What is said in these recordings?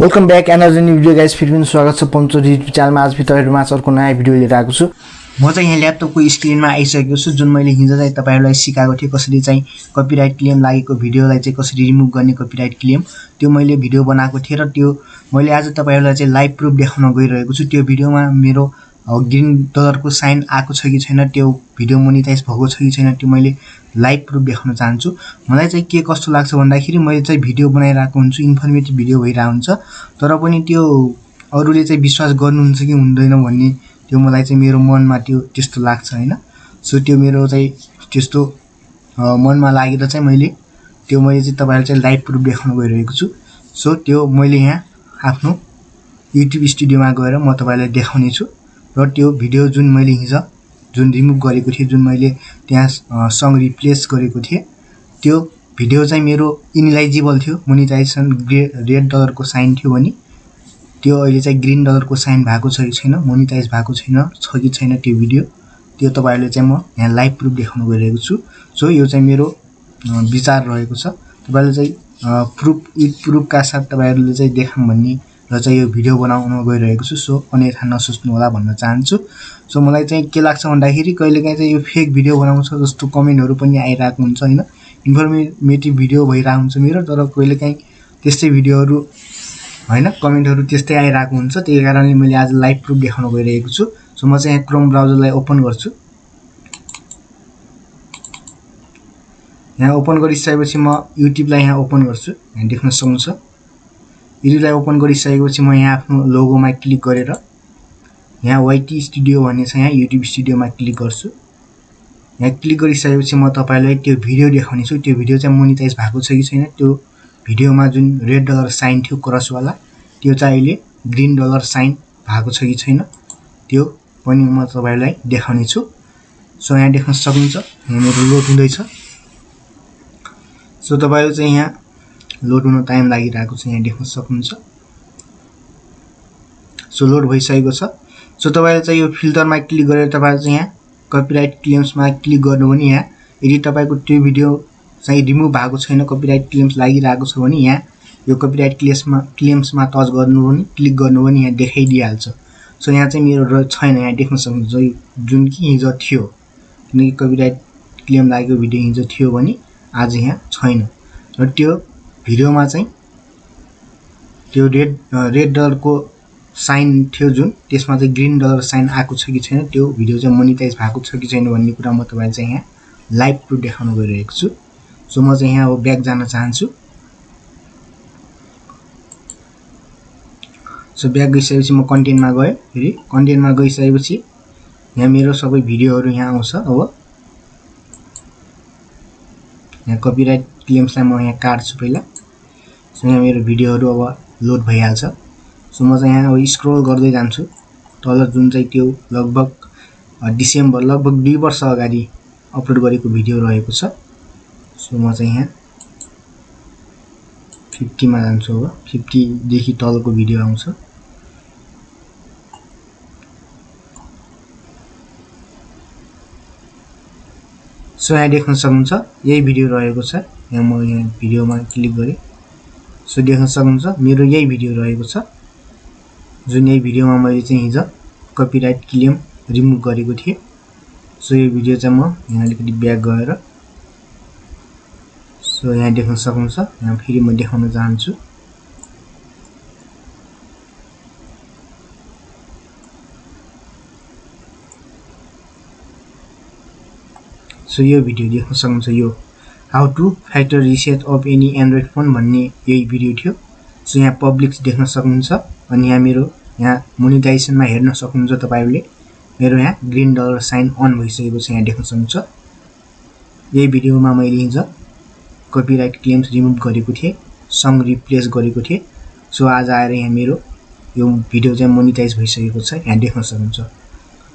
Welcome back energy new video guys फिर पनि स्वागत छ पञ्चोरी युट्युब च्यानलमा आज तपाईहरुमा अर्को नयाँ भिडियो लिएर आएको छु म चाहिँ यहाँ ल्यापटपको स्क्रिनमा आइसकेको छु जुन मैले हिजो चाहिँ तपाईहरुलाई सिकाएको थिए कसरी चाहिँ कपिराइट क्लेम लागेको भिडियोलाई चाहिँ कसरी रिमुभ गर्ने कपिराइट क्लेम त्यो मैले भिडियो बनाएको थिए र त्यो मैले आज तपाईहरुलाई चाहिँ लाइभ प्रुफ देखाउन गइरहेको छु त्यो भिडियोमा मेरो ग्रीन डलरको साइन आएको छ कि छैन त्यो भिडियो मोनेटाइज भएको छ कि छैन त्यो मैले लाइभ प्रुफ देखाउन चाहन्छु मलाई चाहिँ के कस्तो लाग्छ भन्दाखेरि मैले चाहिँ भिडियो बनाइरहेको हुन्छु इन्फर्मेटिभ भिडियो भइरा हुन्छ तर पनि त्यो अरूले चाहिँ विश्वास गर्नुहुन्छ कि हुँदैन भन्ने त्यो मलाई चाहिँ मेरो मनमा त्यो त्यस्तो लाग्छ हैन सो त्यो मेरो चाहिँ त्यस्तो मनमा लागेर चाहिँ मैले चाहिँ तपाईहरुलाई चाहिँ लाइभ प्रुफ देखाउन गइरहेको छु सो त्यो मैले यहाँ आफ्नो युट्युब स्टुडियोमा गएर म तपाईहरुलाई देखाउने छु र त्यो भिडियो जुन मैले हिजो जुन रिमुभ गरेको थिए जुन मैले त्यहाँ सङ रिप्लेस गरेको थिए त्यो भिडियो चाहिँ मेरो इनलाइजिबल थियो मोनेटाइजेसन रेड डलरको साइन थियो भने त्यो अहिले चाहिँ ग्रीन डलरको साइन भएको छ कि छैन मोनेटाइज भएको छ कि छैन त्यो भिडियो त्यो तपाईहरुले चाहिँ म यहाँ लाइभ प्रुफ देखाउन गइरहेको छु सो यो चाहिँ मेरो विचार रहेको छ तपाईहरुले चाहिँ प्रुफका साथ तपाईहरुले चाहिँ देखाम भन्ने र चाहिँ यो भिडियो बनाउन गइरहेको छु सो अन्यथा नसोच्नु होला भन्न चाहन्छु सो मलाई चाहिँ के लाग्छ भन्दाखेरि कहिलेकाहीँ चाहिँ यो फेक भिडियो बनाउँछ जस्तो कमेन्टहरु पनि आइराको हुन्छ हैन इन्फर्मेटिभ भिडियो भइरा हुन्छ मेरो तर कहिलेकाहीँ त्यस्तै भिडियोहरु हैन कमेन्टहरु त्यस्तै आइराको हुन्छ त्यही कारणले मैले आज लाइभ प्रुफ देखाउन गइरहेको छु सो म चाहिँ यहाँ क्रोम ब्राउजरलाई ओपन गर्छु यहाँ ओपन गरिसकेपछि म युट्युबलाई यहाँ ओपन गर्छु यहाँ देख्न सक्नुहुन्छ युट्युबलाई ओपन गरिसकेपछि म यहाँ आफ्नो लोगोमा क्लिक गरेर यहाँ वाइटी स्टुडियो भन्ने छ यहाँ युट्युब स्टुडियोमा क्लिक गर्छु यहाँ क्लिक गरिसकेपछि म तपाईहरुलाई त्यो भिडियो देखाउने छु त्यो भिडियो चाहिँ मोनेटाइज भएको छ कि छैन त्यो भिडियोमा जुन रेड डलर साइन थियो क्रस वाला त्यो चाहिँ अहिले ग्रीन डलर साइन भएको छ कि छैन त्यो पनि म तपाईहरुलाई देखाउने छु सो यहाँ देख्न सक्नुहुन्छ यहाँ मेरो लोड हुँदैछ सो तपाईहरु चाहिँ यहाँ लोड हुन टाइम लागिरहेको छ यहाँ देख्न सक्नुहुन्छ सो लोड भइसकेको छ सो तपाईहरु चाहिँ यो फिल्टरमा क्लिक गरेर तपाईहरु चाहिँ यहाँ कपिराइट क्लेम्समा क्लिक गर्नु भने यहाँ यदि तपाईको त्यो भिडियो चाहिँ रिमुभ भएको छैन कपिराइट क्लेम्स लागिरहेको छ भने यहाँ यो कपिराइट क्लेम्समा टच गर्नु भने क्लिक गर्नु भने यहाँ देखाइदिहाल्छ सो यहाँ चाहिँ मेरो छैन यहाँ देख्न सक्नुहुन्छ जुन कि हिजो थियो किनकि कपिराइट क्लेम लागेको भिडियो हिजो थियो भने आज यहाँ छैन र त्यो भिडियोमा चाहिँ त्यो रेड डलरको साइन थियो जुन त्यसमा चाहिँ ग्रीन डलर साइन आएको छ कि छैन त्यो भिडियो चाहिँ मोनेटाइज भएको छ कि छैन भन्ने कुरा म तपाईलाई चाहिँ यहाँ लाइभ प्रुफ देखाउन गइरहेको छु सो म चाहिँ यहाँ ब्याक जान चाहन्छु सो ब्याक गइसकेपछि म कन्टेन्टमा गए फेरि कन्टेन्टमा गइसकेपछि यहाँ मेरो सबै भिडियोहरु यहाँ आउँछ अब यहाँ कपिराइट क्लेम्सलाई म यहाँ काट्छु पहिला सो यहाँ मेरो भिडियोहरु अब लोड भइहाल्छ सो म चाहिँ यहाँ अब स्क्रोल गर्दै जान्छु तल जुन चाहिँ त्यो लगभग डिसेम्बर लगभग 2 वर्ष अगाडि अपलोड गरेको भिडियो रहेको छ सो म चाहिँ यहाँ 50 मा जान्छु अब 50 देखि तलको भिडियो आउँछ सो यहाँ देख्न सक्नुहुन्छ यही भिडियो रहेको छ यहाँ म यहाँ भिडियोमा क्लिक गरे सो देख्न सक्नुहुन्छ मेरो यही भिडियो रहेको छ जुन यही भिडियोमा मैले चाहिँ हिजो कपिराइट क्लेम रिमुभ गरेको थिए सो यो भिडियो चाहिँ म यहाँ अलिकति ब्याक गएर सो यहाँ देख्न सक्नुहुन्छ यहाँ फेरि म देखाउन चाहन्छु सो यो भिडियो देख्न सक्नुहुन्छ यो how to factory reset of any Android phone भन्ने यही भिडियो थियो सो यहाँ पब्लिक देख्न सक्नुहुन्छ अनि यहाँ मेरो यहाँ मोनेटाइजेसनमा हेर्न सक्नुहुन्छ तपाईहरुले मेरो यहाँ ग्रीन डलर साइन अन भइसकेको छ यहाँ देख्न सक्नुहुन्छ यही भिडियोमा मैले हिजो कपिराइट क्लेम्स रिमुभ गरेको थिए सङ रिप्लेस गरेको थिए सो आज आएर यहाँ मेरो यो भिडियो चाहिँ मोनेटाइज भइसकेको छ यहाँ देख्न सक्नुहुन्छ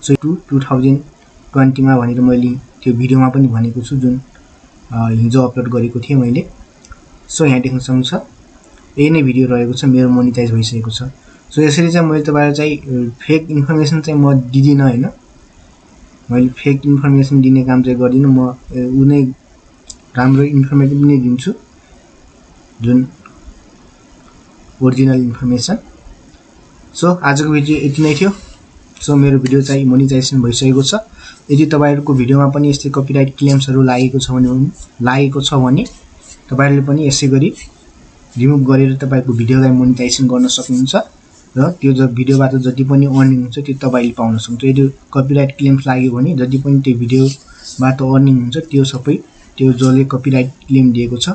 सो 2020 मा भनेर मैले त्यो भिडियोमा पनि भनेको छु जुन हिजो अपलोड गरेको थिए मैले सो यहाँ देख्न सक्नुहुन्छ यही नै भिडियो रहेको छ मेरो मोनेटाइज भइसकेको छ सो यसरी चाहिँ मैले तपाईहरुलाई चाहिँ फेक इन्फर्मेसन चाहिँ म दिदिन हैन मैले फेक इन्फर्मेसन दिने काम चाहिँ गर्दिन म उनै राम्रो इन्फर्मेटिभ नै दिन्छु जुन ओरिजिनल इन्फर्मेसन। सो आजको भिडियो यति नै थियो। सो मेरो भिडियो चाहिँ मोनिटाइजेसन भइसकेको छ। यदि तपाईहरुको भिडियोमा पनि यस्तै कपिराइट क्लेम्सहरु लागेको छ भने तपाईहरुले पनि यसै गरी रिमुभ गरेर तपाईको भिडियोलाई मोनिटाइजेसन गर्न सक्नुहुन्छ र त्यो भिडियोबाट जति पनि अर्निङ हुन्छ त्यो तपाईले पाउन सक्नुहुन्छ। यदि कपिराइट क्लेम्स लाग्यो भने जति पनि त्यो भिडियोबाट अर्निङ हुन्छ त्यो सबै त्यो जसले कपिराइट क्लेम दिएको छ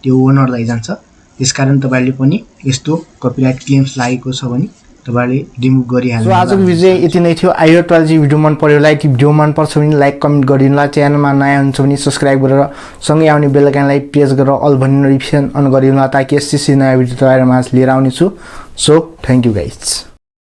त्यो ओनरलाई जान्छ। त्यसकारण तपाईले पनि यस्तो कपिराइट क्लेम्स लागेको छ भने तपाईले रिमुभ गरिहाल्नु। सो आजको भिडियो यति नै थियो। आई होप तपाईलाई भिडियो मन पर्यो। लाइक भिडियो मन पर्छ भने लाइक कमेन्ट गरिदिनु होला। च्यानलमा नयाँ हुनुहुन्छ भने सब्स्क्राइब गरेर सँगै आउने बेल आइकनलाई प्रेस गरेर अल भन्ने नोटिफिकेसन अन गरिदिनु होला ताकि यस्तै नयाँ भिडियो तपाईहरुमा लिएर आउने छु। So thank you guys.